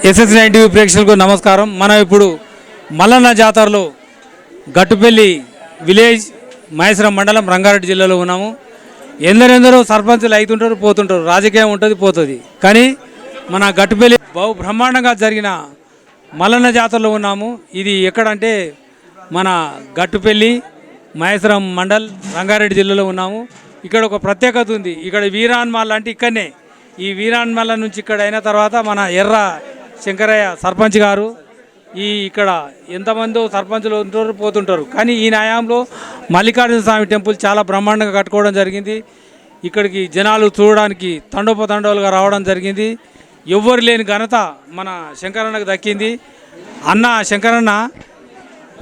SS9 ప్రేక్షకులకు నమస్కారం. మనం ఇప్పుడు మల్లన్న జాతరలో గట్టుపల్లి విలేజ్ మహేశ్వరం మండలం రంగారెడ్డి జిల్లాలో ఉన్నాము. ఎందరెందరో సర్పంచులు అవుతుంటారు, పోతుంటారు, రాజకీయం ఉంటుంది, పోతుంది. కానీ మన గట్టుపల్లి బహు బ్రహ్మాండంగా జరిగిన మల్లన్న జాతరలో ఉన్నాము. ఇది ఎక్కడంటే మన గట్టుపల్లి మహేశ్వరం మండల్ రంగారెడ్డి జిల్లాలో ఉన్నాము. ఇక్కడ ఒక ప్రత్యేకత ఉంది. ఇక్కడ వీరాన్మాల్ అంటే ఇక్కడనే ఈ వీరాన్మాల నుంచి ఇక్కడ అయిన తర్వాత మన ఎర్ర శంకరయ్య సర్పంచ్ గారు ఇక్కడ ఎంతమందో సర్పంచులు ఉంటారు, పోతుంటారు. కానీ ఈ న్యాయంలో మల్లికార్జున స్వామి టెంపుల్ చాలా బ్రహ్మాండంగా కట్టుకోవడం జరిగింది. ఇక్కడికి జనాలు చూడడానికి తండోపతండోలుగా రావడం జరిగింది. ఎవ్వరు లేని ఘనత మన శంకరన్నకు దక్కింది. అన్న శంకరన్న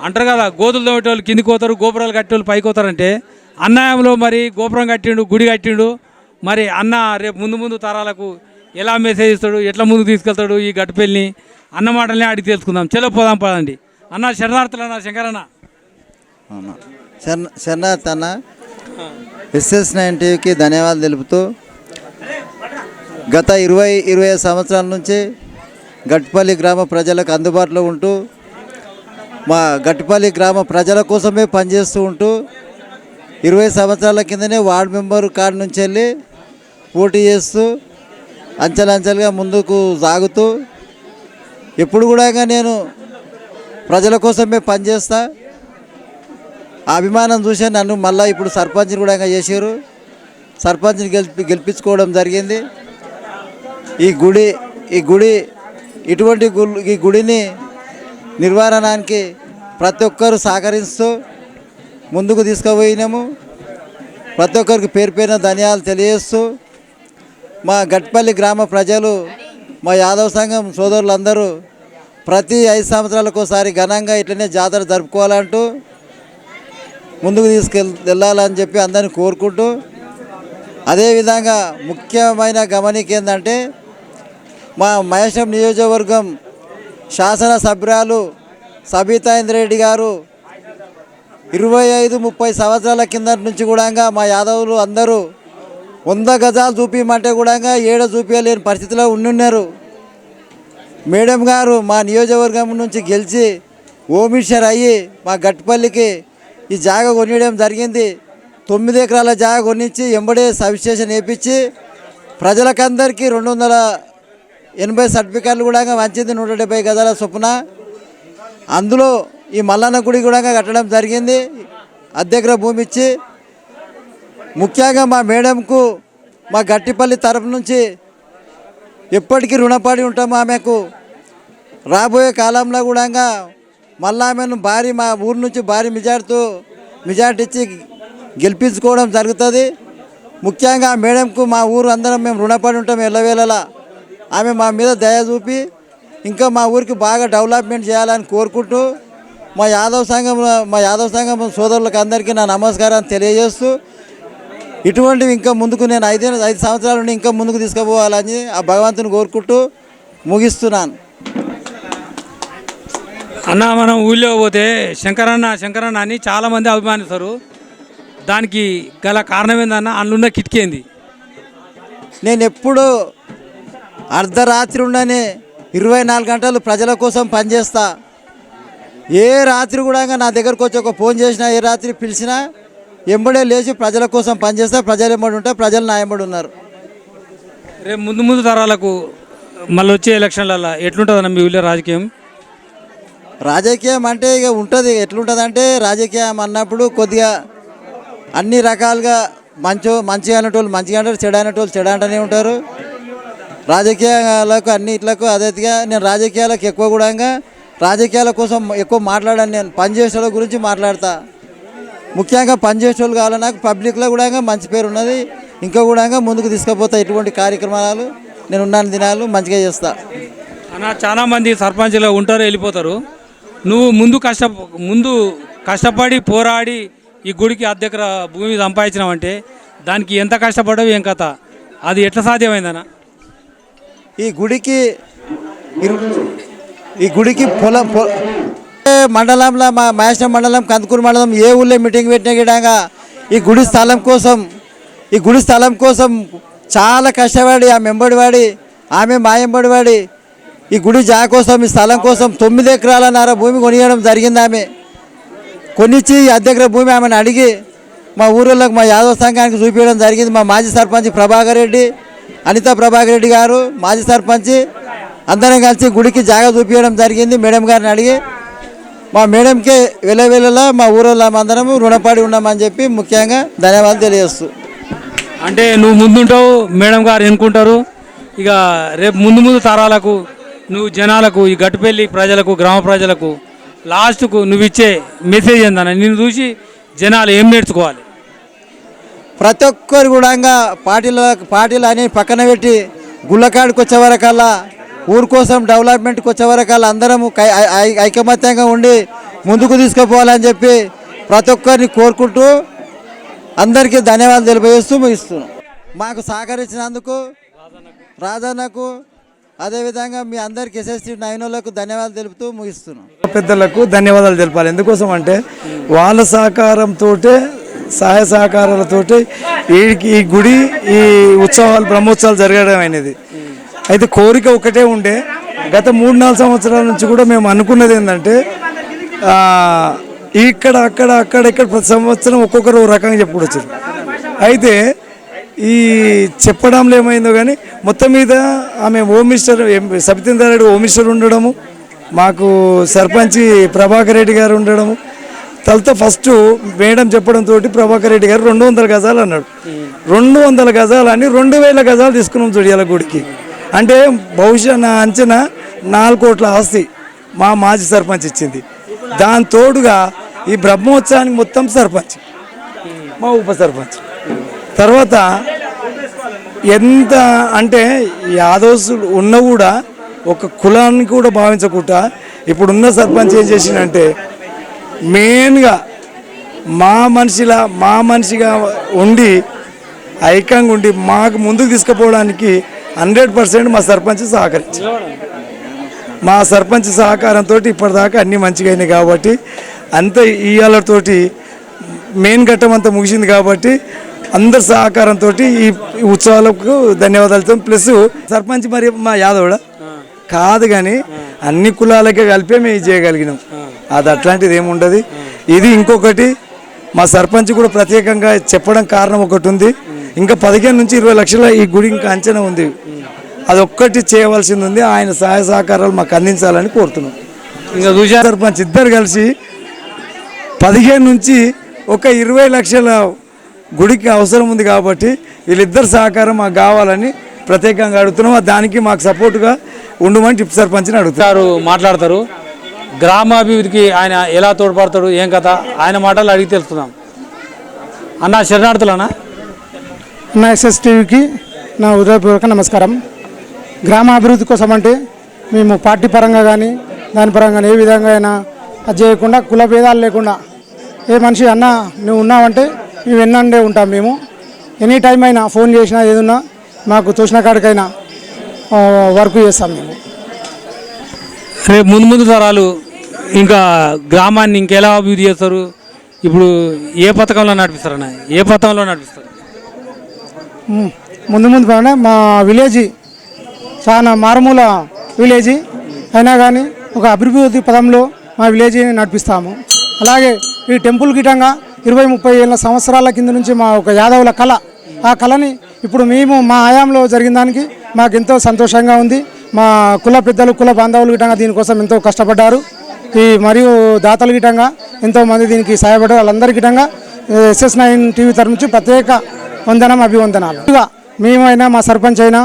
అంటారు కదా, గోతులు తోమేటోళ్ళు కిందికి పోతారు, గోపురాలు కట్టేవాళ్ళు పైకి పోతారంటే అన్యాయంలో మరి గోపురం కట్టిండు, గుడి కట్టిండు. మరి అన్న రేపు ముందు తరాలకు ఎలా మెసేజ్ ఇస్తాడు, ఎట్లా ముందుకు తీసుకెళ్తాడు ఈ గట్టుపల్లిని అన్న మాటలనే అడిగి తెలుసుకుందాం. చలో పోదాం పదండి. అన్న శరణార్థులు అన్న శంకరన్న. శరణార్థ అన్న. SS9 టీవీకి ధన్యవాదాలు తెలుపుతూ గత 20 సంవత్సరాల నుంచి గట్టుపల్లి గ్రామ ప్రజలకు అందుబాటులో ఉంటూ మా గట్టుపల్లి గ్రామ ప్రజల కోసమే పనిచేస్తూ ఉంటూ 20 సంవత్సరాల కిందనే వార్డు మెంబర్ కార్డు నుంచి వెళ్ళి పోటీ చేస్తూ అంచెలంచెలుగా ముందుకు సాగుతూ ఎప్పుడు కూడా నేను ప్రజల కోసమే పనిచేస్తా. ఆ అభిమానం చూసే నన్ను మళ్ళీ ఇప్పుడు సర్పంచ్ని కూడా చేశారు. సర్పంచ్ని గెలిపించుకోవడం జరిగింది. ఈ గుడి ఇటువంటి ఈ గుడిని నిర్వహణానికి ప్రతి ఒక్కరు సహకరిస్తూ ముందుకు తీసుకుపోయినాము. ప్రతి ఒక్కరికి పేరు ధన్యవాదాలు తెలియజేస్తూ మా గట్టుపల్లి గ్రామ ప్రజలు, మా యాదవ సంఘం సోదరులందరూ ప్రతి 5 సంవత్సరాలకు ఒకసారి ఘనంగా ఇట్లనే జాతర జరుపుకోవాలంటూ ముందుకు వెళ్ళాలని చెప్పి అందరిని కోరుకుంటూ, అదేవిధంగా ముఖ్యమైన గమనిక ఏంటంటే మా మహేశ్వరం నియోజకవర్గం శాసనసభ్యురాలు సబితా ఇంద్రెడ్డి గారు 25-30 సంవత్సరాల కింద నుంచి కూడా మా యాదవులు అందరూ 100 గజాలు చూపించమంటే కూడా చూపించలేని పరిస్థితిలో ఉన్నారు. మేడం గారు మా నియోజకవర్గం నుంచి గెలిచి ఓమిషర్ అయ్యి మా గట్టుపల్లికి ఈ జాగా కొనియడం జరిగింది. 9 ఎకరాల జాగా కొనిచ్చి ఎంబడే సబ్స్టేషన్ వేయించి ప్రజలకందరికీ 280 సర్టిఫికెట్లు కూడా వంచింది. 170 గజాల చొప్పున అందులో ఈ మల్లన్న గుడి కూడా కట్టడం జరిగింది. అద్దెకర భూమి ఇచ్చి ముఖ్యంగా మా మేడంకు మా గట్టిపల్లి తరపు నుంచి ఎప్పటికీ రుణపడి ఉంటాము. ఆమెకు రాబోయే కాలంలో కూడా మళ్ళీ ఆమెను మా ఊరు నుంచి భారీ మెజార్టీ ఇచ్చి గెలిపించుకోవడం జరుగుతుంది. ముఖ్యంగా ఆ మేడంకు మా ఊరు అందరం మేము రుణపడి ఉంటాం ఎల్లవేళలా. ఆమె మా మీద దయ చూపి ఇంకా మా ఊరికి బాగా డెవలప్మెంట్ చేయాలని కోరుకుంటూ మా యాదవ సంఘం సోదరులకు అందరికీ నా నమస్కారాన్ని తెలియజేస్తూ ఇటువంటివి ఇంకా ముందుకు నేను 5 సంవత్సరాల నుండి ఇంకా ముందుకు తీసుకుపోవాలని ఆ భగవంతుని కోరుకుంటూ ముగిస్తున్నాను. అన్న మనం ఊళ్ళో పోతే శంకరన్న అని చాలామంది అభిమానిస్తారు. దానికి గల కారణం ఏందన్న? అందులో కిటికీ ఏంది? నేను ఎప్పుడు అర్ధరాత్రి ఉండని 24 గంటలు ప్రజల కోసం పనిచేస్తా. ఏ రాత్రి కూడా నా దగ్గరకు వచ్చి ఒక ఫోన్ చేసినా, ఏ రాత్రి పిలిచినా ఎంబడే లేచి ప్రజల కోసం పనిచేస్తా. ప్రజలు ఎంబడి ఉంటారు, ప్రజలు నా ఎంబడి ఉన్నారు. రేపు ముందు తరాలకు మళ్ళీ వచ్చే ఎలక్షన్లలో ఎట్లుంటుందన్న మీ ఊళ్ళో రాజకీయం అంటే ఇక ఉంటుంది. ఎట్లుంటుంది అంటే రాజకీయం అన్నప్పుడు కొద్దిగా అన్ని రకాలుగా మంచిగా అనేటోళ్ళు మంచిగా అంటారు, చెడు అనేటోళ్ళు చెడు అంటూనే ఉంటారు. రాజకీయాలకు అన్నిట్లకు అదేగా నేను రాజకీయాలకు ఎక్కువ కూడా రాజకీయాల కోసం ఎక్కువ మాట్లాడాను. నేను పనిచేసే వాళ్ళ గురించి మాట్లాడతా. ముఖ్యంగా పనిచేసే వాళ్ళు కావాలి. నాకు పబ్లిక్లో కూడా మంచి పేరు ఉన్నది. ఇంకా కూడా ముందుకు తీసుకుపోతా. ఇటువంటి కార్యక్రమాలు నేను ఉన్నాను దినాలు మంచిగా చేస్తా. అన్న చాలామంది సర్పంచ్లో ఉంటారు, వెళ్ళిపోతారు. నువ్వు ముందు కష్టపడి పోరాడి ఈ గుడికి అద్దెకర భూమి సంపాదించినావంటే దానికి ఎంత కష్టపడవు, ఏం కథ, అది ఎట్లా సాధ్యమైందన్న? ఈ గుడికి పొలం మండలంలో మా మహేశ్వరం మండలం కందుకూరు మండలం ఏ ఊళ్ళో మీటింగ్ పెట్టినా గిడంగా ఈ గుడి స్థలం కోసం చాలా కష్టపడి ఆమె ఎంబడివాడి మా ఎంబడివాడి ఈ గుడి జాగా కోసం ఈ స్థలం కోసం 9 ఎకరాలన్నర భూమి కొనియడం జరిగింది. ఆమె కొనిచ్చి ఈ అర్ధ ఎకరా భూమి ఆమెను అడిగి మా ఊళ్ళోకి మా యాదవ సంఘానికి చూపించడం జరిగింది. మా మాజీ సర్పంచ్ ప్రభాకర్ రెడ్డి, అనితా ప్రభాకర్ రెడ్డి గారు మాజీ సర్పంచ్ అందరం కలిసి గుడికి జాగా చూపించడం జరిగింది. మేడం గారిని అడిగి మా మేడంకే వెళ్ళలా మా ఊళ్ళో అందరం రుణపడి ఉన్నామని చెప్పి ముఖ్యంగా ధన్యవాదాలు తెలియజేస్తూ. అంటే నువ్వు ముందుంటావు, మేడం గారు ఎన్నుకుంటారు. ఇక రేపు ముందు తరాలకు నువ్వు జనాలకు, ఈ గట్టుపల్లి ప్రజలకు, గ్రామ ప్రజలకు లాస్ట్కు నువ్వు ఇచ్చే మెసేజ్ ఏందన్న? నిన్ను చూసి జనాలు ఏం నేర్చుకోవాలి? ప్రతి ఒక్కరు కూడా పార్టీలు అని పక్కన పెట్టి గుళ్ళకాడికి వచ్చే వరకల్లా, ఊరు కోసం డెవలప్మెంట్కి వచ్చే వరకల్లా అందరము ఐకమత్యంగా ఉండి ముందుకు తీసుకుపోవాలని చెప్పి ప్రతి ఒక్కరిని కోరుకుంటూ అందరికీ ధన్యవాదాలు తెలియజేస్తూ ముగిస్తున్నాం. మాకు సహకరించినందుకు రాజన్నకు, అదేవిధంగా మీ అందరికి ఎస్ఎస్టీ 9లకు ధన్యవాదాలు తెలుపుతూ ముగిస్తున్నాం. పెద్దలకు ధన్యవాదాలు తెలపాలి. ఎందుకోసం అంటే వాళ్ళ సహకారంతో, సహాయ సహకారాలతోటి ఈ గుడి, ఈ ఉత్సవాలు, బ్రహ్మోత్సవాలు జరగడం అనేది. అయితే కోరిక ఒకటే ఉండే, గత 3-4 సంవత్సరాల నుంచి కూడా మేము అనుకున్నది ఏంటంటే ఇక్కడ ప్రతి సంవత్సరం ఒక్కొక్కరు రకంగా చెప్పుడు వచ్చారు. అయితే ఈ చెప్పడంలో ఏమైందో కానీ మొత్తం మీద ఆమె home minister Sabitha Indra Reddy home minister ఉండడము, మాకు సర్పంచ్ ప్రభాకర్ రెడ్డి గారు ఉండడము, తలతో ఫస్ట్ మేడం చెప్పడంతో ప్రభాకర్ రెడ్డి గారు 200 గజాలు అన్నాడు. 200 గజాలు అని 2000 గజాలు తీసుకున్నాం చూడియాల గుడికి. అంటే బహుశా నా అంచనా 4 కోట్ల ఆస్తి మా మాజీ సర్పంచ్ ఇచ్చింది. దాని తోడుగా ఈ బ్రహ్మోత్సవానికి మొత్తం సర్పంచ్, మా ఉప సర్పంచ్. తర్వాత ఎంత అంటే యాదవ్సులు ఉన్న కూడా ఒక కులాన్ని కూడా భావించకుండా ఇప్పుడున్న సర్పంచ్ ఏం చేసిందంటే మెయిన్గా మా మనిషిగా ఉండి ఐక్యంగా ఉండి మాకు ముందుకు తీసుకుపోవడానికి 100% మా సర్పంచ్ సహకరించారు. మా సర్పంచ్ సహకారంతో ఇప్పటిదాకా అన్నీ మంచిగా అయినాయి. కాబట్టి అంత ఇయ్యాలతోటి మెయిన్ ఘట్టం అంతా ముగిసింది. కాబట్టి అందరి సహకారంతో ఈ ఉత్సవాలకు ధన్యవాదాలతో. ప్లస్ సర్పంచ్ మరి మా యాదవుడా కాదు, కానీ అన్ని కులాలకే కలిపే మేము చేయగలిగినాం. అది అట్లాంటిది ఏముండదు. ఇది ఇంకొకటి మా సర్పంచ్ కూడా ప్రత్యేకంగా చెప్పడం కారణం ఒకటి ఉంది. ఇంకా 15 నుంచి 20 లక్షల ఈ గుడి ఇంకా అంచనా ఉంది. అదొక్కటి చేయవలసింది ఉంది. ఆయన సహాయ సహకారాలు మాకు అందించాలని కోరుతున్నాం. ఇంకా చూసా సర్పంచ్ ఇద్దరు కలిసి 15 నుంచి ఒక 20 లక్షల గుడికి అవసరం ఉంది. కాబట్టి వీళ్ళిద్దరు సహకారం మాకు కావాలని ప్రత్యేకంగా అడుగుతున్నాం. దానికి మాకు సపోర్టుగా ఉండమని టిప్ సర్పంచ్ని అడుగుతారు, మాట్లాడతారు. గ్రామాభివృద్ధికి ఆయన ఎలా తోడ్పడతాడు, ఏం కథ, ఆయన మాటలు అడిగి తెలుస్తున్నాం. అన్న శరణార్థులన్నా. నా ఎస్ఎస్టీవీకి నా హృదయపూర్వక నమస్కారం. గ్రామ అభివృద్ధి కోసం అంటే మేము పార్టీ పరంగా కానీ దాని పరంగా ఏ విధంగా అయినా అది చేయకుండా, కుల భేదాలు లేకుండా ఏ మనిషి అన్న నువ్వు ఉన్నావంటే మేము ఎన్నండే ఉంటాం. మేము ఎనీ టైం అయినా ఫోన్ చేసినా ఏదన్నా మాకు తోచిన కాడికైనా వర్క్ చేస్తాం. మేము రేపు ముందు తరాలు ఇంకా గ్రామాన్ని ఇంకెలా అభివృద్ధి చేస్తారు? ఇప్పుడు ఏ పథకంలో నడిపిస్తారన్న? ఏ పథకంలో నడిపిస్తారు? ముందు మా విలేజ్ చాలా మారుమూల విలేజ్ అయినా కానీ ఒక అభివృద్ధి పదంలో మా విలేజ్ని నడిపిస్తాము. అలాగే ఈ టెంపుల్ గిటంగా 20-30 ఏళ్ళ సంవత్సరాల కింద నుంచి మా ఒక యాదవుల కళ, ఆ కళని ఇప్పుడు మేము మా ఆయాంలో జరిగిన దానికి మాకు ఎంతో సంతోషంగా ఉంది. మా కుల పెద్దలు, కుల బాంధవులు గిటంగా దీనికోసం ఎంతో కష్టపడ్డారు. ఈ మరియు దాతలు గిటంగా ఎంతోమంది దీనికి సహాయపడ్డారు. వాళ్ళందరి గిటంగా SS9 టీవీ తరఫు నుంచి ప్రత్యేక అభివందనాలు. మేమైనా మా సర్పంచ్ అయినా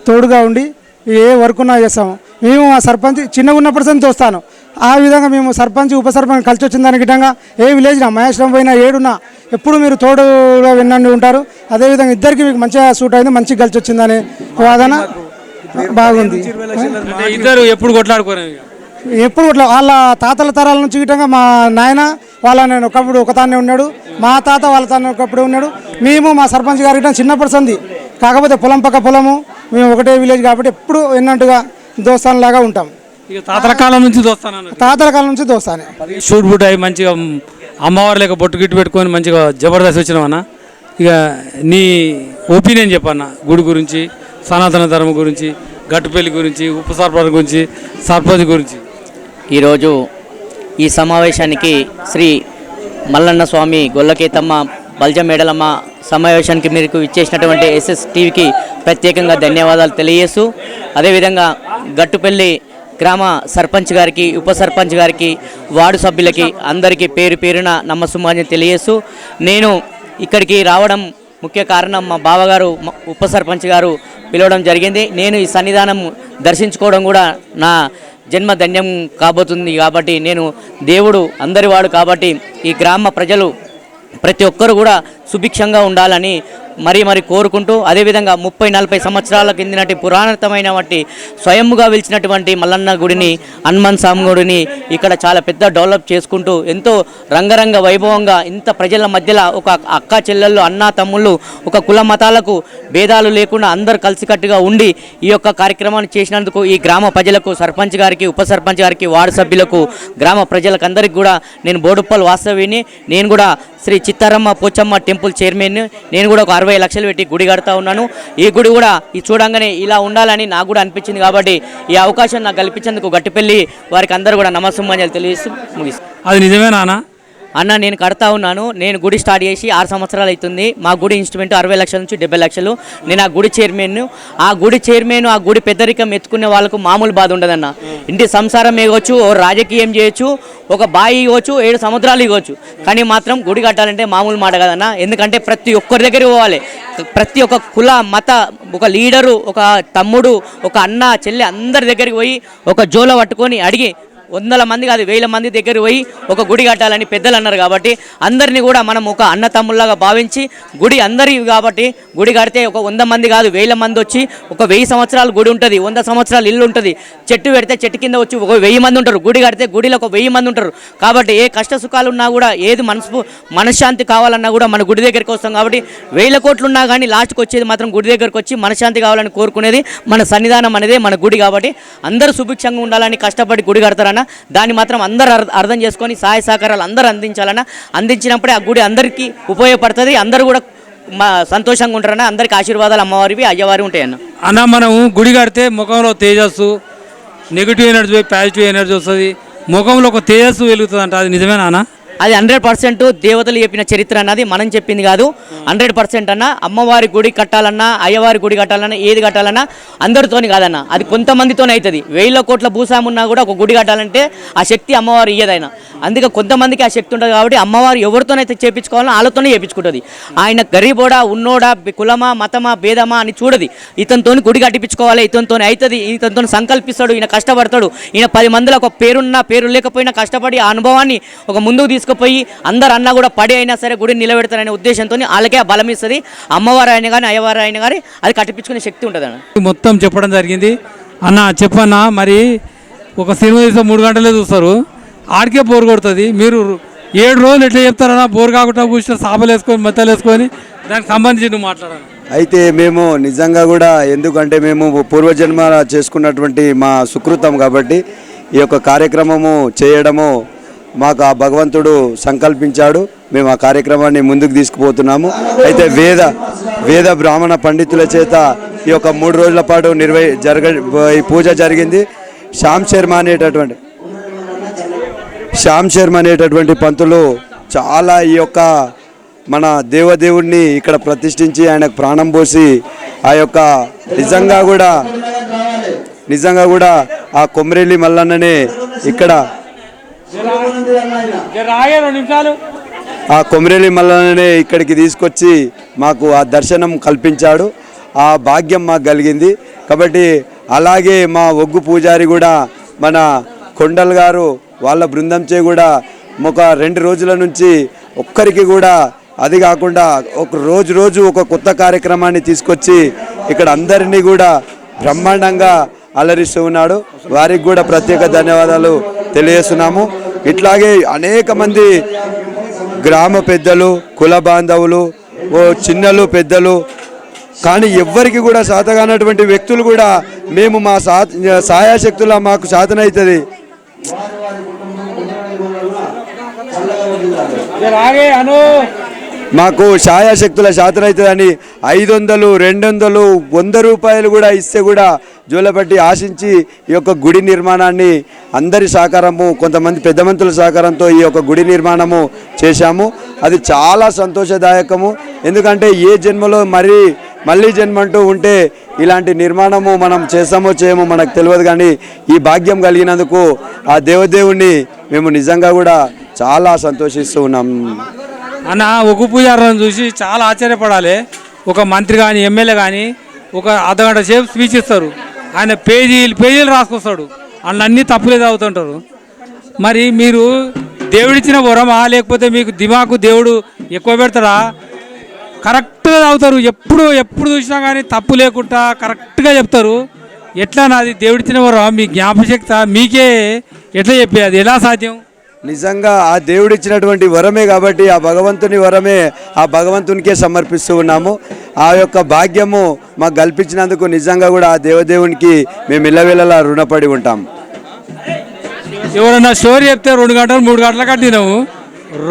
తోడుగా ఉండి ఏ వర్క్ ఉన్నా చేస్తాము. మేము మా సర్పంచ్ చిన్నగా ఉన్నప్పుడు తోస్తాను. ఆ విధంగా మేము సర్పంచ్, ఉప సర్పంచ్ కలిసి వచ్చిన దాని గిట్టంగా ఏ విలేజ్నా మహేశ్వరం పోయినా ఏడున్నా ఎప్పుడు మీరు తోడుగా వినండి ఉంటారు. అదేవిధంగా ఇద్దరికి మీకు మంచిగా సూట్ అయింది, మంచిగా కలిసి వచ్చిందనే వాదన బాగుంది. ఇద్దరు ఎప్పుడు కొట్లాడుకోరు? ఎప్పుడు కొట్లా వాళ్ళ తాతల తరాల నుంచి గిట్టంగా మా నాయన వాళ్ళ నేను ఒకప్పుడు ఒకతానే ఉన్నాడు, మా తాత వాళ్ళ తానే ఒకప్పుడే ఉన్నాడు. మేము మా సర్పంచ్ గారి గిట్ట చిన్నప్పటి సంది, కాకపోతే పొలం పక్క పొలము, మేము ఒకటే విలేజ్ కాబట్టి ఎప్పుడు ఎన్నట్టుగా దోస్తాన్లాగా ఉంటాం. ఇక తాతల కాలం నుంచి దోస్తాను. తాతల కాలం నుంచి దోస్తానే. షూట్ బుట్ అయి మంచిగా అమ్మవారు లేక బొట్టు గిట్టు పెట్టుకొని మంచిగా జబర్దస్త్ వచ్చినామన్నా. ఇక నీ ఒపీనియన్ చెప్పన్న గుడి గురించి, సనాతన ధర్మం గురించి, గట్టుపల్లి గురించి, ఉప సర్పంచ్ గురించి, సర్పంచ్ గురించి? ఈరోజు ఈ సమావేశానికి శ్రీ మల్లన్న స్వామి గొల్లకేతమ్మ బల్జమేడలమ్మ సమావేశానికి మీరు ఇచ్చేసినటువంటి ఎస్ఎస్ టీవీకి ప్రత్యేకంగా ధన్యవాదాలు తెలియజేస్తూ, అదేవిధంగా గట్టుపల్లి గ్రామ సర్పంచ్ గారికి, ఉప సర్పంచ్ గారికి, వార్డు సభ్యులకి అందరికీ పేరు పేరున నమస్సుమాన్యం తెలియజేస్తూ, నేను ఇక్కడికి రావడం ముఖ్య కారణం మా బావగారు ఉప సర్పంచ్ గారు పిలవడం జరిగింది. నేను ఈ సన్నిధానం దర్శించుకోవడం కూడా నా జన్మ ధన్యం కాబోతుంది. కాబట్టి నేను దేవుడు అందరి వాడు కాబట్టి ఈ గ్రామ ప్రజలు ప్రతి ఒక్కరు కూడా సుభిక్షంగా ఉండాలని మరి కోరుకుంటూ, అదేవిధంగా 30-40 సంవత్సరాల కిందటి పురాణతమైన వంటి స్వయంగా వెలిచినటువంటి మల్లన్న గుడిని, హనుమాన్ స్వామి గుడిని ఇక్కడ చాలా పెద్ద డెవలప్ చేసుకుంటూ ఎంతో రంగరంగ వైభవంగా ఇంత ప్రజల మధ్యలో ఒక అక్క చెల్లెళ్ళు, అన్న తమ్ముళ్ళు, ఒక కుల మతాలకు భేదాలు లేకుండా అందరు కలిసికట్టుగా ఉండి ఈ యొక్క కార్యక్రమాన్ని చేసినందుకు ఈ గ్రామ ప్రజలకు, సర్పంచ్ గారికి, ఉప సర్పంచ్ గారికి, వార్డు సభ్యులకు, గ్రామ ప్రజలకు అందరికీ కూడా నేను బోడుప్పల్ వాస్తవిని. నేను కూడా శ్రీ చిత్తారమ్మ పోచమ్మ టెంపుల్ చైర్మన్. నేను కూడా ఒక 60 లక్షలు పెట్టి గుడి కడతా ఉన్నాను. ఈ గుడి కూడా ఈ చూడంగానే ఇలా ఉండాలని నాకు కూడా అనిపించింది. కాబట్టి ఈ అవకాశం నాకు కల్పించేందుకు గట్టుపల్లి వారికి అందరూ కూడా నమస్సుమాన్యాలు తెలియజేస్తూ ముగిస్తాను. అది నిజమేనా అన్న? నేను కడతా ఉన్నాను. నేను గుడి స్టార్ట్ చేసి 6 సంవత్సరాలు అవుతుంది. మా గుడి ఇన్స్ట్రుమెంట్ 60 లక్షల నుంచి 70 లక్షలు. నేను ఆ గుడి చైర్మన్. ఆ గుడి పెద్దరికం ఎత్తుకునే వాళ్ళకు మామూలు బాధ ఉండదన్న. ఇంటి సంసారం ఇవ్వచ్చు, రాజకీయం చేయొచ్చు, ఒక బావి ఇవ్వచ్చు, 7 సముద్రాలు ఇవ్వచ్చు, కానీ మాత్రం గుడి కట్టాలంటే మామూలు మాట కదన్న. ఎందుకంటే ప్రతి ఒక్కరి దగ్గరికి పోవాలి. ప్రతి ఒక్క కుల మత, ఒక లీడరు, ఒక తమ్ముడు, ఒక అన్న చెల్లి అందరి దగ్గరికి పోయి ఒక జోల పట్టుకొని అడిగి 100 మంది కాదు 1000 మంది దగ్గర పోయి ఒక గుడి కట్టాలని పెద్దలు అన్నారు. కాబట్టి అందరినీ కూడా మనం ఒక అన్న తమ్ముళ్ళగా భావించి గుడి అందరి కాబట్టి గుడి కడితే ఒక 100 మంది కాదు 1000 మంది వచ్చి ఒక 1000 సంవత్సరాలు గుడి ఉంటుంది, 100 సంవత్సరాలు ఇల్లు ఉంటుంది. చెట్టు పెడితే చెట్టు కింద వచ్చి ఒక 1000 మంది ఉంటారు. గుడి కడితే గుడిలో ఒక 1000 మంది ఉంటారు. కాబట్టి ఏ కష్ట సుఖాలు ఉన్నా కూడా, ఏది మనశ్శాంతి కావాలన్నా కూడా మన గుడి దగ్గరికి వస్తాం. కాబట్టి 1000 కోట్లు ఉన్నా కానీ లాస్ట్కి వచ్చేది మాత్రం గుడి దగ్గరికి వచ్చి మనశ్శాంతి కావాలని కోరుకునేది మన సన్నిధానం అనేదే మన గుడి. కాబట్టి అందరూ సుభిక్షంగా ఉండాలని కష్టపడి గుడి కడతారన్న. దాన్ని మాత్రం అందరూ అర్థం చేసుకొని సహాయ సహకారాలు అందరూ అందించాలన్న. అందించినప్పుడే ఆ గుడి అందరికీ ఉపయోగపడుతుంది. అందరూ కూడా సంతోషంగా ఉంటారన్న. అందరికీ ఆశీర్వాదాలు అమ్మవారివి, అయ్యవారి ఉంటాయన్న. అన్న, మనం గుడి కడితే ముఖంలో తేజస్సు, నెగిటివ్ ఎనర్జీ పోయి పాజిటివ్ ఎనర్జీ వస్తుంది, ముఖంలో ఒక తేజస్సు వెలుగుతుంది అంట. అది నిజమేనా అన్న? అది 100% దేవతలు చెప్పిన చరిత్ర అన్నది, మనం చెప్పింది కాదు. 100% అన్న. అమ్మవారి గుడి కట్టాలన్నా, అయ్యవారి గుడి కట్టాలన్నా, ఏది కట్టాలన్నా అందరితోని కాదన్న, అది కొంతమందితోనే అవుతుంది. 1000 కోట్ల భూస్వామి ఉన్నా కూడా ఒక గుడి కట్టాలంటే ఆ శక్తి అమ్మవారు ఇయ్యదైనా. అందుకే కొంతమందికి ఆ శక్తి ఉంటుంది. కాబట్టి అమ్మవారు ఎవరితోనైతే చేయించుకోవాలో వాళ్ళతోనే చేయించుకుంటుంది. ఆయన గరీబోడా, ఉన్నోడా, కులమా, మతమా, భేదమా అని చూడది. ఇతనితో గుడి కట్టించుకోవాలి, ఇతనితో అవుతుంది, ఇతనితో సంకల్పిస్తాడు, ఈయన కష్టపడతాడు. ఈయన 10 మందిలో ఒక పేరున్నా పేరు లేకపోయినా కష్టపడి ఆ అనుభవాన్ని ఒక ముందుకు తీసుకుపోయి అందరు అన్నా కూడా పడి అయినా సరే గుడిని నిలబెడతారనే ఉద్దేశంతో వాళ్ళకే ఆ బలం ఇస్తుంది. అమ్మవారు అయినా కానీ అయ్యవారు అయినా కానీ అది కట్టించుకునే శక్తి ఉంటుంది అన్న. మొత్తం చెప్పడం జరిగింది అన్న. చెప్పన్నా, మరి ఒక సినిమా చూస్తే 3 గంటలే చూస్తారు, ఆడికే బోర్ కొడుతుంది. మీరు 7 రోజులు ఎట్లా చెప్తారన్నా? బోర్ కాకుండా కూర్చొని సాపలు వేసుకొని మెత్తలు వేసుకొని దానికి సంబంధించి నువ్వు మాట్లాడాలి. అయితే మేము నిజంగా కూడా, ఎందుకంటే మేము పూర్వజన్మ చేసుకున్నటువంటి మా సుకృతం కాబట్టి ఈ యొక్క కార్యక్రమము చేయడము మాకు ఆ భగవంతుడు సంకల్పించాడు. మేము ఆ కార్యక్రమాన్ని ముందుకు తీసుకుపోతున్నాము. అయితే వేద బ్రాహ్మణ పండితుల చేత ఈ యొక్క 3 రోజుల పాటు ఈ పూజ జరిగింది. శ్యామ్ శర్మ అనేటటువంటి పంతులు చాలా ఈ యొక్క మన దేవదేవుడిని ఇక్కడ ప్రతిష్ఠించి ఆయనకు ప్రాణం పోసి ఆ యొక్క నిజంగా కూడా ఆ కొమ్రెల్లి మల్లన్ననే ఇక్కడ ఆ కొమ్రెల్లి మల్లన్ననే ఇక్కడికి తీసుకొచ్చి మాకు ఆ దర్శనం కల్పించాడు. ఆ భాగ్యం మాకు కలిగింది. కాబట్టి అలాగే మా ఒగ్గు పూజారి కూడా, మన కొండల్ గారు వాళ్ళ బృందంచే కూడా ఒక 2 రోజుల నుంచి ఒక్కరికి కూడా, అది కాకుండా ఒక రోజు ఒక కొత్త కార్యక్రమాన్ని తీసుకొచ్చి ఇక్కడ అందరినీ కూడా బ్రహ్మాండంగా అలరిస్తూ ఉన్నాడు. వారికి కూడా ప్రత్యేక ధన్యవాదాలు తెలియజేస్తున్నాము. ఇట్లాగే అనేక మంది గ్రామ పెద్దలు, కుల బాంధవులు, చిన్నలు పెద్దలు, కానీ ఎవ్వరికి కూడా సాతగానటువంటి వ్యక్తులు కూడా మేము మా సాయాశక్తుల మాకు సాధనవుతుంది. మాకు ఛాయాశక్తుల శాతనవుతుందని 500, 200, 100 రూపాయలు కూడా ఇస్తే కూడా జోలపట్టి ఆశించి ఈ యొక్క గుడి నిర్మాణాన్ని అందరి సహకారము, కొంతమంది పెద్ద మంత్రుల సహకారంతో ఈ యొక్క గుడి నిర్మాణము చేశాము. అది చాలా సంతోషదాయకము. ఎందుకంటే ఏ జన్మలో మళ్ళీ జన్మ అంటూ ఉంటే ఇలాంటి నిర్మాణము మనం చేస్తామో చేయమో మనకు తెలియదు, కానీ ఈ భాగ్యం కలిగినందుకు ఆ దేవదేవుణ్ణి మేము నిజంగా కూడా చాలా సంతోషిస్తూ ఉన్నాం. అన్న ఒక పూజారులను చూసి చాలా ఆశ్చర్యపడాలి. ఒక మంత్రి కానీ ఎమ్మెల్యే కానీ ఒక అర్ధగంట సేపు స్పీచ్ ఇస్తారు, ఆయన పేజీలు రాసుకొస్తాడు, అందులో అన్నీ తప్పులే చదువుతుంటారు. మరి మీరు దేవుడిచ్చిన వరమా లేకపోతే మీకు దిమాకు దేవుడు ఎక్కువ పెడతాడా? కరెక్ట్గా చదువుతారు, ఎప్పుడు చూసినా కానీ తప్పు లేకుండా కరెక్ట్గా చెప్తారు. ఎట్లా నాది దేవుడిచ్చిన వరం, మీ జ్ఞాపశక్తి మీకే ఎట్లా చెప్పే, అది ఎలా సాధ్యం? నిజంగా ఆ దేవుడిచ్చినటువంటి వరమే కాబట్టి ఆ భగవంతుని వరమే ఆ భగవంతునికే సమర్పిస్తూ ఉన్నాము. ఆ యొక్క భాగ్యము మాకు కల్పించినందుకు నిజంగా కూడా ఆ దేవదేవునికి మేము ఇళ్ళవేళలా రుణపడి ఉంటాం. ఎవరన్నా స్టోరీ చెప్తే 2 గంటలు 3 గంటల కట్టినాము,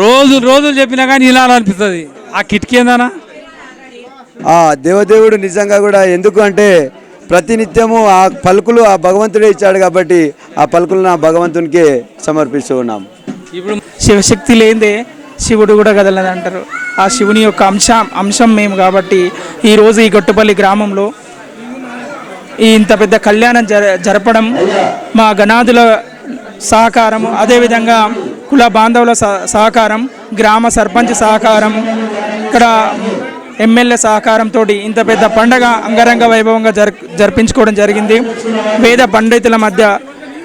రోజులు చెప్పినా కానీ ఇలా అనిపిస్తుంది. ఆ కిటికీ ఏందనా? ఆ దేవదేవుడు నిజంగా కూడా ఎందుకు అంటే ప్రతినిత్యము ఆ పలుకులు ఆ భగవంతుడే ఇచ్చాడు కాబట్టి ఆ పలుకులను ఆ భగవంతునికే సమర్పిస్తూ ఉన్నాం. ఇప్పుడు శివశక్తి లేదే శివుడు కూడా కదలదు అంటారు. ఆ శివుని యొక్క అంశం మేము కాబట్టి ఈరోజు ఈ గొట్టుపల్లి గ్రామంలో ఇంత పెద్ద కళ్యాణం జరపడం మా గణాదుల సహకారం, అదేవిధంగా కుల బాంధవుల సహకారం, గ్రామ సర్పంచ్ సహకారం, ఇక్కడ ఎమ్మెల్యే సహకారంతో ఇంత పెద్ద పండగ అంగరంగ వైభవంగా జరిపించుకోవడం జరిగింది. వేద పండితుల మధ్య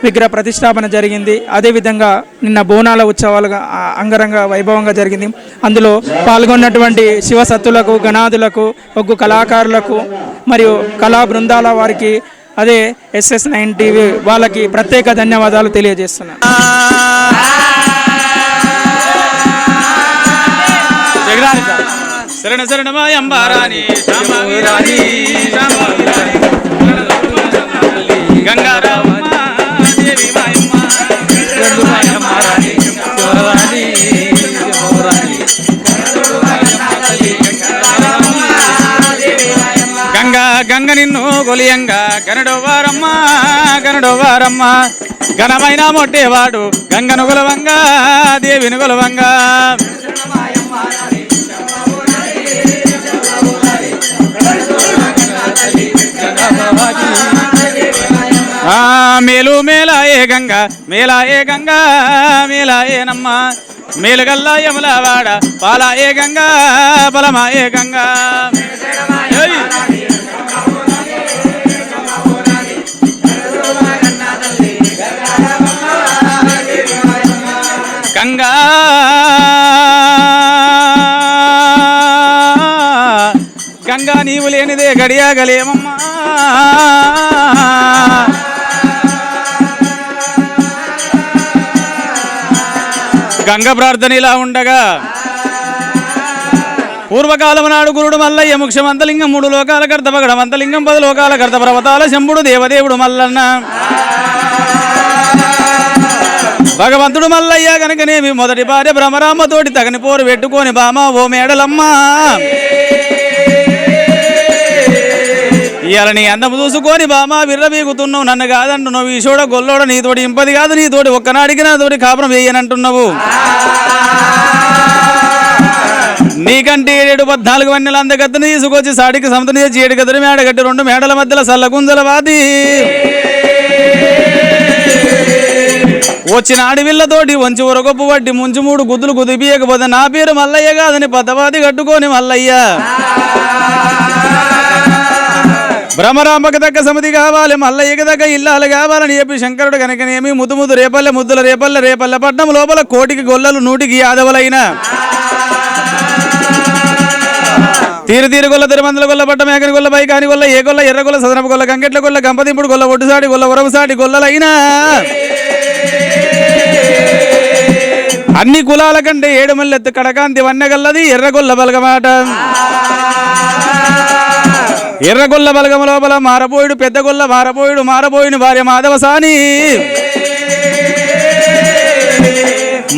విగ్రహ ప్రతిష్టాపన జరిగింది. అదేవిధంగా నిన్న బోనాల ఉత్సవాలుగా అంగరంగ వైభవంగా జరిగింది. అందులో పాల్గొన్నటువంటి శివసత్తులకు, గణాదులకు, ఒగ్గు కళాకారులకు మరియు కళా బృందాల వారికి, అదే SS9 టీవీ వాళ్ళకి ప్రత్యేక ధన్యవాదాలు తెలియజేస్తున్నాను. శరణ శరణమాయ అంబారాణి రామారాణి గంగారామ దేవి మాయమ్మ గంగా గంగ నిన్ను గొలియంగా గనడోవారమ్మ ఘనమైన మొట్టేవాడు గంగను గొలవంగా దేవిని గొలవంగా మేలు మేలాయే గంగా మేలాయే నమ్మ మేలుగల్లా యములవాడ పాలాయే గంగా బలమాయే గంగా గంగా గంగా నీవు లేనిదే గడియాగలేమమ్మా గంగ ప్రార్థన ఇలా ఉండగా పూర్వకాలము నాడు గురుడు మల్లయ్య ముఖ్యమంతలింగం 3 లోకాల కర్త పగడమంతలింగం 10 లోకాల కర్త పర్వతాల శంభుడు దేవదేవుడు మల్లన్న భగవంతుడు మల్లయ్య కనుకనేమి మొదటి భార్య భ్రమరామ్మతోటి తగని పోరు పెట్టుకొని బామ ఓ మేడలమ్మ ఇవాళ నీ అందము చూసుకొని బామా విర్రబీగుతున్నావు, నన్ను కాదంటున్నావు, ఈ చూడ గొల్లోడ నీతోటి ఇంపది కాదు, నీతోటి ఒక్కనాడికి నాతోటి కాపురం వేయనంటున్నావు. నీకంటే 7-14 వన్నెల అందగత్తని తీసుకొచ్చి సాడికి సముద్రం చేసి 7 గదులు మేడగట్టి 2 మేడల మధ్యలో సల్లగుంజల వాది వచ్చిన ఆడివిళ్ళతోటి వంచి ఒరగొప్పు వడ్డి ముంచి 3 గుద్దులు కుదిపియకపోతే నా పేరు మల్లయ్య కాదని పద్దవాది కట్టుకొని మల్లయ్య భ్రమరాంబకు తగ్గ సమితి కావాలి, మల్లయ్యకి తగ్గ ఇల్లాలు కావాలని చెప్పి శంకరుడు కనుకనేమి ముద్దు రేపల్లె ముద్దుల రేపల్లె పట్నం లోపల 1 కోటికి గొల్లలు 100కి యాదవులైన తీరు గొల్ల తిరుమందుల గొల్ల పట్ట మేకని గొల్ల బైకాని గొల్ల ఏ గొల్ల ఎర్ర గొల్ల సదనపు గొల్ల కంకెట్ల గొల్ల గంపదింపుడు గొల్ల ఒడ్డుసాటి గొల్ల ఉరవసాటి గొల్లలైనా అన్ని కులాల కంటే 7 మల్లెత్తు కడకాంతి వన్నెగల్లది ఎర్రగొల్ల బలగమాట. ఎర్రగొల్ల బలగమ లోపల మారబోయుడు పెద్దగొల్ల మారబోయుని భార్య మాధవసాని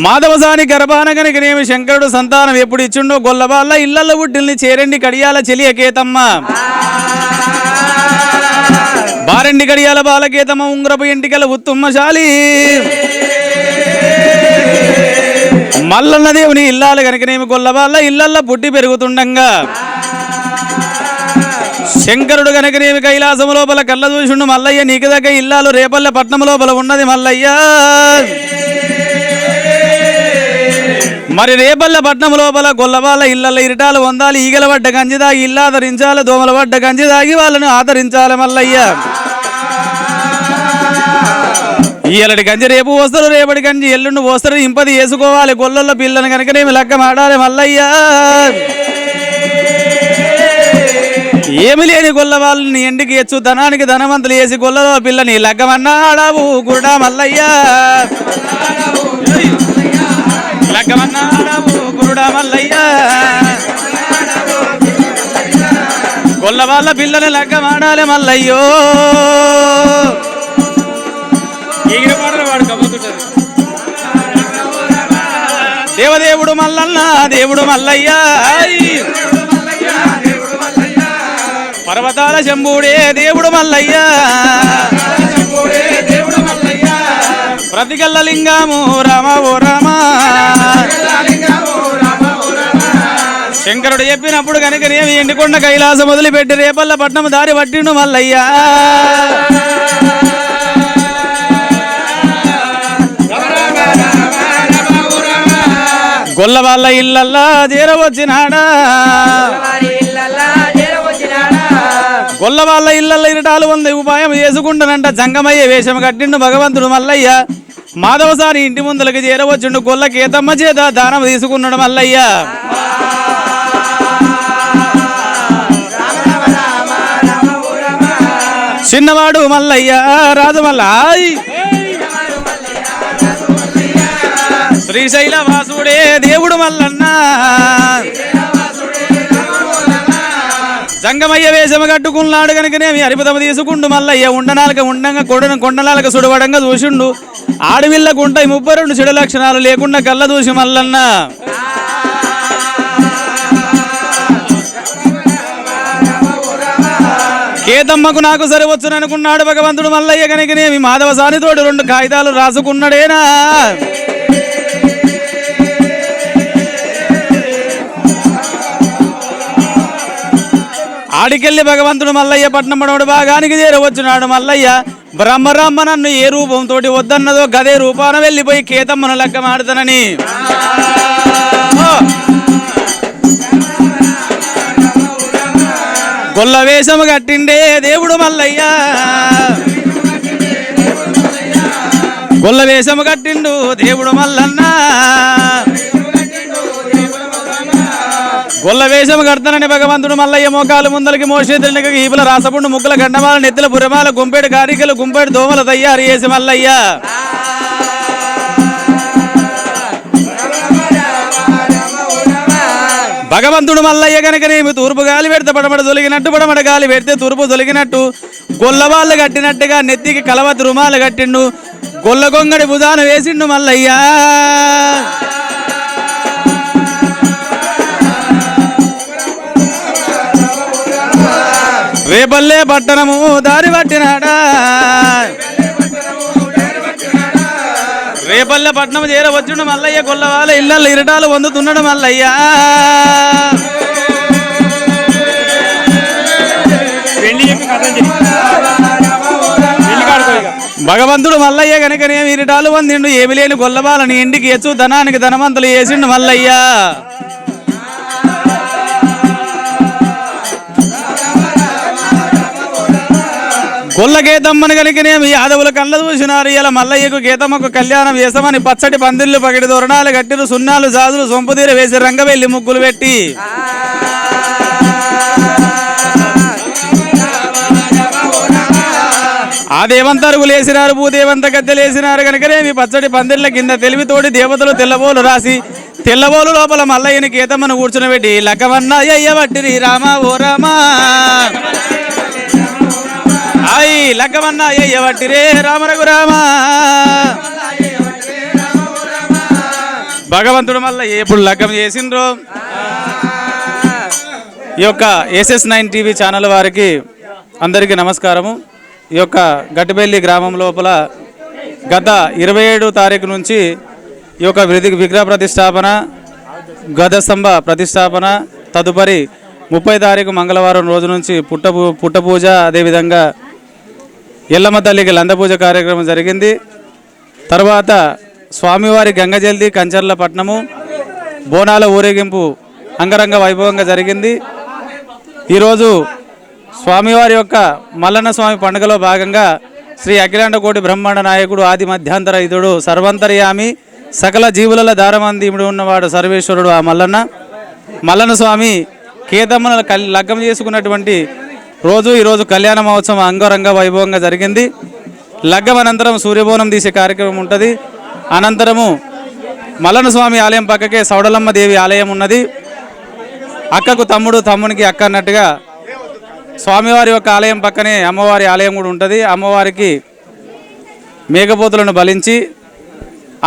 మాధవసాని గర్భాన కనుకనేమి శంకరుడు సంతానం ఎప్పుడు ఇచ్చిండో గొల్లవాళ్ళ ఇళ్లలో పుట్టిల్ని చేరండి కడియాల చెలియ కేతమ్మ బారెండి కడియాల బాలకేతమ్మ ఉంగరపు ఎంటికల ఉత్తుమ్మశాలి మల్లన్న దేవుని ఇల్లాలు కనుకనేమి గొల్లవాళ్ళ ఇళ్లల్లో పుట్టి పెరుగుతుండగా శంకరుడు కనుకనేమి కైలాసం లోపల కళ్ళ చూసిండు మల్లయ్య నీకు దగ్గర ఇల్లాలు రేపల్లె పట్నం లోపల ఉన్నది మల్లయ్య మరి రేపల్లె పట్నం లోపల గొల్లవాళ్ళ ఇళ్ళల్లో ఇరిటాలు పొందాలి ఈగల పడ్డ గంజి దాగి ఇల్లు ఆదరించాలి దోమల పడ్డ గంజి దాగి వాళ్ళను ఆదరించాలి మల్లయ్య ఈలటి గంజి రేపు వస్తారు రేపటి గంజి ఎల్లుండి వస్తారు ఇంపది వేసుకోవాలి గొల్లల్లో పిల్లని కనుకనేమి లెక్క మాడాలి మల్లయ్య ఏమి లేని గొల్ల వాళ్ళని ఎండికి ఎచ్చు ధనానికి ధనవంతులు వేసి గొల్లలో పిల్లని లగ్గమన్నాడావు గురుడా మల్లయ్య లగ్గమన్నాడావు గురుడా మల్లయ్య గొల్ల వాళ్ళ పిల్లని లగ్గమాడాలి మల్లయ్యో దేవదేవుడు మల్లన్న దేవుడు మల్లయ్య పర్వతాల శంభుడే దేవుడు మల్లయ్య ప్రతికల్ల లింగము రామ ఓ రామ శంకరుడు చెప్పినప్పుడు కనుక నేమి ఎండికొండ కైలాసం మొదలుపెట్టి రేపల్ల పట్నం దారి పట్టిండు మల్లయ్య గొల్ల వాళ్ళ ఇళ్ళల్లా చేరవచ్చినాడా గొల్ల వాళ్ళ ఇళ్ళల్లో ఇరటాలు వంద ఉపాయం చేసుకుంటానంట జంగమయ్య వేషం కట్టిండు భగవంతుడు మల్లయ్య మాధవసాని ఇంటి ముందులకి చేరవచ్చుండు గొల్ల కేతమ్మ చేత దానం తీసుకున్నాడు మల్లయ్య చిన్నవాడు మల్లయ్య రాజు మల్లాయ్ శ్రీశైల వాసుడే దేవుడు మల్లన్న జంగమయ్య వేషమ కట్టుకున్నాడు కనుకనేమి అరిపదమ తీసుకుండు మల్లయ్య ఉండనాలక ఉండంగా కొండనాలక సుడవడంగా చూసిండు ఆడవిళ్ళకు ఉంటాయి 32 చెడు లక్షణాలు లేకుండా కళ్ళ చూసి మల్లన్న కేతమ్మకు నాకు సరివచ్చును అనుకున్నాడు భగవంతుడు మల్లయ్య కనుకనేమి మాధవసానితోటి 2 కాగితాలు రాసుకున్నాడేనా ఆడికెళ్ళి భగవంతుడు మల్లయ్య పట్నం పడవడు భాగానికి చేరవచ్చున్నాడు మల్లయ్య బ్రహ్మరామ్మ నన్ను ఏ రూపంతో వద్దన్నదో గదే రూపాన వెళ్ళిపోయి కేతమ్మను లెక్క మాడుతానని గొల్ల వేషము కట్టిండే దేవుడు మల్లయ్య గొల్ల వేషము కట్టిండు దేవుడు మల్లన్న గొల్ల వేషము కడతానని భగవంతుడు మల్లయ్య మోకాలు ముందలకి మోసేతులకి ఈపుల రాసపుండు ముగ్గుల గండమాల నెత్తుల పురమాల గుంపేడు కారికలు గుంపేడు దోమల తయారు చేసి మల్లయ్య భగవంతుడు మల్లయ్య కనుకనేమి తూర్పు గాలి పెడితే పడమడ తొలిగినట్టు పడమడ గాలి పెడితే తూర్పు తొలిగినట్టు గొల్లవాళ్ళు కట్టినట్టుగా నెత్తికి కలవతి రుమాలు కట్టిండు గొల్ల గొంగడి భుజాన వేసిండు మల్లయ్య రేపల్లే పట్టణము దారి పట్టినాడా రేపల్లె పట్నం చేరవచ్చుడు మల్లయ్య గొల్లవాళ్ళ ఇళ్ళల్లో ఇరటాలు పొందుతున్నాడు మల్లయ్య భగవంతుడు మల్లయ్య కనుకనేమి ఇరటాలు పొందిండు ఏమి లేని గొల్లవాళ్ళని ఇంటికి ఎచ్చు ధనానికి ధనవంతులు వేసిండు మల్లయ్య గొల్ల గేతమ్మని కనుకనేమి యాదవుల కళ్ళ చూసినారు ఇలా మల్లయ్యకు గేతమ్మకు కళ్యాణం చేస్తామని పచ్చటి పందిళ్ళు పగిడి దొరణాలు కట్టిరు సున్నాలు జాజులు సొంపుదీర వేసి రంగవెల్లి ముగ్గులు పెట్టి ఆ దేవంతరుగు లేసినారు భూదేవంత గద్దెలేసినారు కనుకనేమి పచ్చడి పందిళ్ళ కింద తెలివితోటి దేవతలు తెల్లబోలు రాసి తెల్లబోలు లోపల మల్లయ్యని గీతమ్మను కూర్చునబెట్టి లక్కమన్నా అయ్యబట్టిరి రామ ఓ రామ అయ్యి లక్కమన్నా అయ్యబట్టిరే రామ రఘురామ భగవంతుడు మళ్ళీ ఎప్పుడు లగ్గం చేసిండ్రో. ఈ యొక్క SS9 టీవీ ఛానల్ వారికి అందరికీ నమస్కారము. ఈ యొక్క గట్టిపల్లి గ్రామం లోపల గత 27 తారీఖు నుంచి ఈ యొక్క విగ్రహ ప్రతిష్టాపన, గజస్తంభ ప్రతిష్టాపన, తదుపరి 30 తారీఖు మంగళవారం రోజు నుంచి పుట్ట పూజ, అదేవిధంగా ఎల్లమ్మ తల్లికి లందపూజ కార్యక్రమం జరిగింది. తర్వాత స్వామివారి గంగజల్ది కంచర్ల పట్నము బోనాల ఊరేగింపు అంగరంగ వైభవంగా జరిగింది. ఈరోజు స్వామివారి యొక్క మల్లన్న స్వామి పండుగలో భాగంగా శ్రీ అఖిలాండ కోటి బ్రహ్మాండ నాయకుడు ఆది మధ్యాంతర ఇదుడు సర్వంతర్యామి సకల జీవుల దారమందీముడు ఉన్నవాడు సర్వేశ్వరుడు ఆ మల్లన్న స్వామి కేతమ్మను లగ్గం చేసుకున్నటువంటి రోజు ఈరోజు కళ్యాణ మహోత్సవం అంగరంగ వైభవంగా జరిగింది. లగ్గం అనంతరం సూర్యబోనం తీసే కార్యక్రమం ఉంటుంది. అనంతరము మల్లన్న స్వామి ఆలయం పక్కకే సౌడలమ్మ దేవి ఆలయం ఉన్నది. అక్కకు తమ్ముడు, తమ్మునికి అక్క అన్నట్టుగా స్వామివారి యొక్క ఆలయం పక్కనే అమ్మవారి ఆలయం కూడా ఉంటుంది. అమ్మవారికి మేకపోతులను బలించి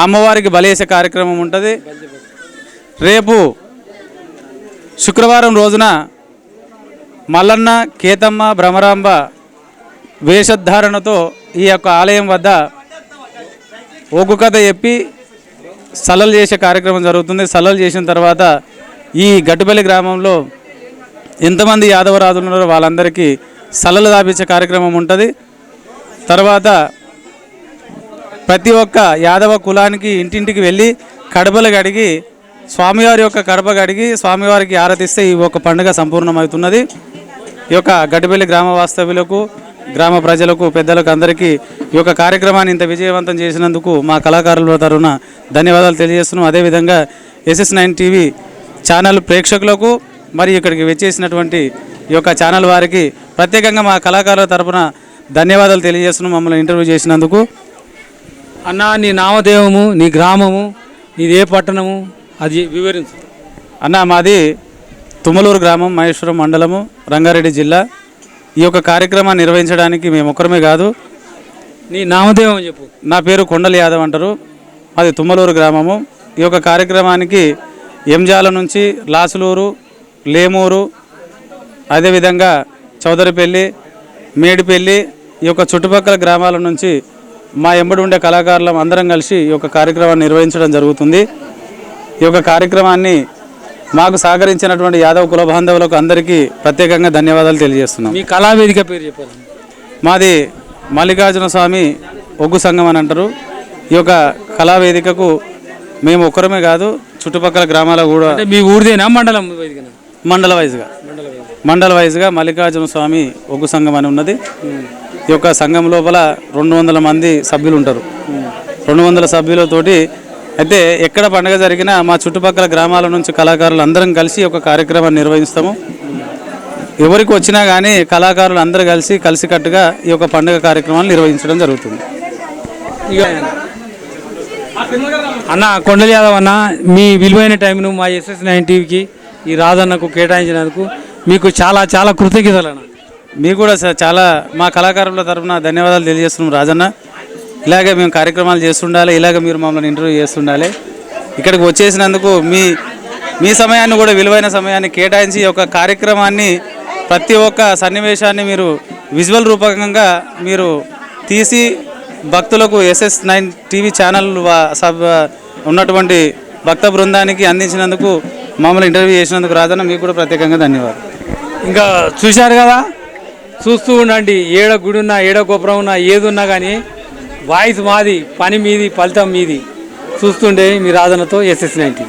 అమ్మవారికి బలేసే కార్యక్రమం ఉంటుంది. రేపు శుక్రవారం రోజున మల్లన్న, కేతమ్మ, భ్రమరాంబ వేషధారణతో ఈ యొక్క ఆలయం వద్ద ఒగ్గు కథ చెప్పి సల్లలు చేసే కార్యక్రమం జరుగుతుంది. సల్లలు చేసిన తర్వాత ఈ గట్టుపల్లి గ్రామంలో ఎంతమంది యాదవరాజులు ఉన్నారో వాళ్ళందరికీ సల్లలు దాపించే కార్యక్రమం ఉంటుంది. తర్వాత ప్రతి ఒక్క యాదవ కులానికి ఇంటింటికి వెళ్ళి కడపలు కడిగి స్వామివారి యొక్క కడప కడిగి స్వామివారికి ఆరతిస్తే ఈ ఒక పండుగ సంపూర్ణమవుతున్నది. ఈ యొక్క గట్టుపల్లి గ్రామ వాస్తవ్యులకు, గ్రామ ప్రజలకు, పెద్దలకు అందరికీ ఈ యొక్క కార్యక్రమాన్ని ఇంత విజయవంతం చేసినందుకు మా కళాకారుల తరఫున ధన్యవాదాలు తెలియజేస్తున్నాం. అదేవిధంగా SS9 టీవీ ఛానల్ ప్రేక్షకులకు మరి ఇక్కడికి వచ్చేసినటువంటి ఈ యొక్క ఛానల్ వారికి ప్రత్యేకంగా మా కళాకారుల తరఫున ధన్యవాదాలు తెలియజేస్తున్నాం మమ్మల్ని ఇంటర్వ్యూ చేసినందుకు. అన్న, నీ నామదేవము, నీ గ్రామము, నీది ఏ పట్టణము, అది వివరించు. అన్న, మాది తుమ్మలూరు గ్రామం, మహేశ్వరం మండలము, రంగారెడ్డి జిల్లా. ఈ యొక్క కార్యక్రమాన్ని నిర్వహించడానికి మేము ఒక్కరమే కాదు. నీ నామదేవం చెప్పు. నా పేరు కొండలి యాదవ్ అంటారు. అది తుమ్మలూరు గ్రామము. ఈ యొక్క కార్యక్రమానికి ఎంజాల నుంచి లాసులూరు, లేమూరు, అదేవిధంగా చౌదరిపల్లి, మేడిపల్లి, ఈ యొక్క చుట్టుపక్కల గ్రామాల నుంచి మా ఎంబడి ఉండే కళాకారులం అందరం కలిసి ఈ యొక్క కార్యక్రమాన్ని నిర్వహించడం జరుగుతుంది. ఈ యొక్క కార్యక్రమాన్ని మాకు సహకరించినటువంటి యాదవ్ కుల బాంధవులకు అందరికీ ప్రత్యేకంగా ధన్యవాదాలు తెలియజేస్తున్నాం. మీ కళావేదిక పేరు చెప్పాలి. మాది మల్లికార్జున స్వామి ఒగ్గు సంఘం అని అంటారు. ఈ యొక్క కళావేదికకు మేము ఒక్కరమే కాదు, చుట్టుపక్కల గ్రామాల కూడా. మీ ఊరిదేనా మండలం వేదిక? మండల వైజ్గా మల్లికార్జున స్వామి ఒగ్గు సంఘం అని ఉన్నది. ఈ యొక్క సంఘం లోపల 200 మంది సభ్యులు ఉంటారు. 200 సభ్యులతోటి అయితే ఎక్కడ పండుగ జరిగినా మా చుట్టుపక్కల గ్రామాల నుంచి కళాకారులు అందరం కలిసి ఒక కార్యక్రమాన్ని నిర్వహిస్తాము. ఎవరికి వచ్చినా కానీ కళాకారులు అందరూ కలిసికట్టుగా ఈ యొక్క పండుగ కార్యక్రమాలు నిర్వహించడం జరుగుతుంది. ఇక అన్న, కొండలి యాదవ్ అన్న, మీ విలువైన టైంను మా SS9 టీవీకి ఈ రాజన్నకు కేటాయించినందుకు మీకు చాలా చాలా కృతజ్ఞతలు అన్న. మీకు కూడా చాలా మా కళాకారుల తరఫున ధన్యవాదాలు తెలియజేస్తున్నాం రాజన్న. ఇలాగే మేము కార్యక్రమాలు చేస్తుండాలి, ఇలాగే మీరు మమ్మల్ని ఇంటర్వ్యూ చేస్తుండాలి. ఇక్కడికి వచ్చేసినందుకు మీ సమయాన్ని కూడా, విలువైన సమయాన్ని కేటాయించి ఈ యొక్క కార్యక్రమాన్ని, ప్రతి ఒక్క సన్నివేశాన్ని మీరు విజువల్ రూపకంగా మీరు తీసి భక్తులకు SS9 టీవీ ఛానల్ ఉన్నటువంటి భక్త బృందానికి అందించినందుకు, మమ్మల్ని ఇంటర్వ్యూ చేసినందుకు రాజన్న మీకు కూడా ప్రత్యేకంగా ధన్యవాదాలు. ఇంకా చూశారు కదా, చూస్తూ ఉండండి. ఏడ గుడి ఉన్నా, ఏడ గోపురం ఉన్నా, ఏది ఉన్నా కానీ వాయిస్ మాది, పని మీది, ఫలితం మీది. చూస్తుండే మీ రాజన్నతో SS9 టీవీ.